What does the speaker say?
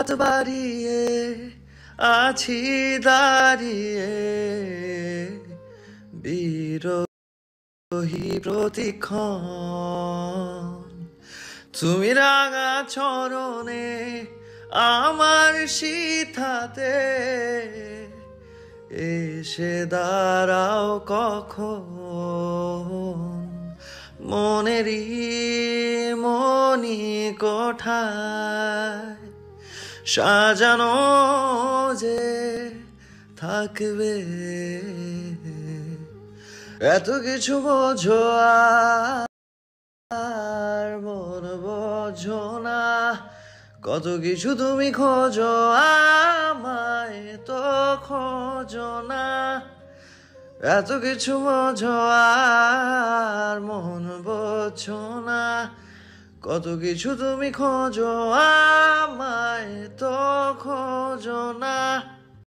হাত বাড়িয়ে আছি দাঁড়িয়ে, বিরহী প্রতিক্ষণ। তুমি রাঙা চরণে আমার শীত এসে দাঁড়াও কখন, মনেরই মনি কোঠায় সাজানো যে থাকবে। এত কিছু বোঝো আর মন বোঝো না, কত কিছু তুমি খোঁজো আমায় তো খোঁজো না। এত কিছু বোঝো আর মন বোঝো না, কত কিছু তুমি খোঁজো আমায় তো খোঁজো না।